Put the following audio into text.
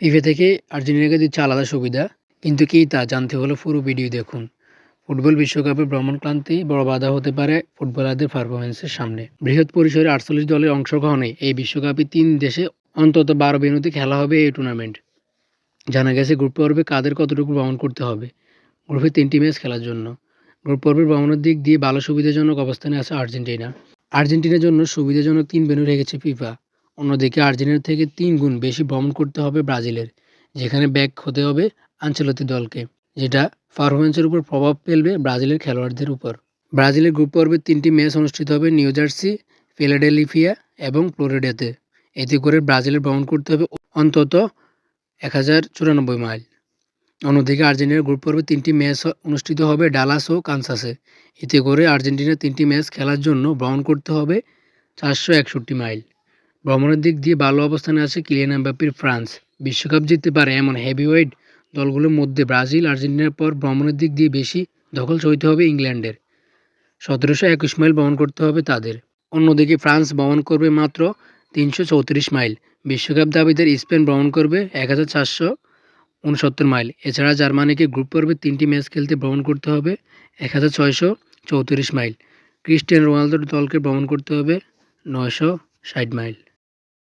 FIFA থেকে আর্জেন্টিনাকে দিচ্ছে আলাদা সুবিধা, কিন্তু কী তা জানতে হলে পুরো ভিডিও দেখুন। ফুটবল বিশ্বকাপে ভ্রমণক্লান্তি বড় বাধা হতে পারে ফুটবলারদের পারফরম্যান্সের সামনে। বৃহৎ পরিসরে ৪৮ দলের অংশগ্রহণে এই বিশ্বকাপে ৩ দেশে অন্তত ১২ ভেন্যুতে খেলা হবে এই টুর্নামেন্ট। জানা গেছে গ্রুপ পর্বে কাদের কতটুকু ভ্রমণ করতে হবে। গ্রুপে ৩টি ম্যাচ খেলার জন্য গ্রুপ পর্বের ভ্রমণের দিক দিয়ে ভালো সুবিধাজনক অবস্থানে আছে আর্জেন্টিনা। আর্জেন্টিনার জন্য সুবিধাজনক ৩ ভেন্যু রেখেছে ফিফা। অন্যদিকে আর্জেন্টিনা থেকে ৩ গুণ বেশি ভ্রমণ করতে হবে ব্রাজিলের, যেখানে ব্যাক হতে হবে আনচেলত্তি দলকে, যেটা পারফরম্যান্সের উপর প্রভাব ফেলবে ব্রাজিলের খেলোয়াড়দের উপর। ব্রাজিলের গ্রুপ পর্বে 3টি ম্যাচ অনুষ্ঠিত হবে নিউ জার্সি, ফিলাডেলফিয়া এবং ফ্লোরিডাতে। এতে করে ব্রাজিলের ভ্রমণ করতে হবে অন্তত ১,০৯৪ মাইল। অন্যদিকে আর্জেন্টিনার গ্রুপ পর্বে 3টি ম্যাচ অনুষ্ঠিত হবে ডালাস ও কানসাসে। এতে করে আর্জেন্টিনা 3টি ম্যাচ খেলার জন্য ভ্রমণ করতে হবে ৪৬১ মাইল। ভ্রমণের দিক দিয়ে ভালো অবস্থানে আছে কিলিয়ান এমবাপ্পের ফ্রান্স। বিশ্বকাপ জিততে পারে এমন হেভিওয়েট দলগুলোর মধ্যে ব্রাজিল আর্জেন্টিনার পর ভ্রমণের দিক দিয়ে বেশি দখল সইতে হবে ইংল্যান্ডের। ১৭২১ মাইল ভ্রমণ করতে হবে তাদের। অন্যদিকে ফ্রান্স ভ্রমণ করবে মাত্র ৩৩৪ মাইল। বিশ্বকাপ দাবিদার স্পেন ভ্রমণ করবে ১,৪৬৯ মাইল। এছাড়া জার্মানিকে গ্রুপ পর্বে 3টি ম্যাচ খেলতে ভ্রমণ করতে হবে ১,৬৩৪ মাইল। ক্রিস্টিয়ানো রোনালদোর দলকে ভ্রমণ করতে হবে ৯৬০ মাইল।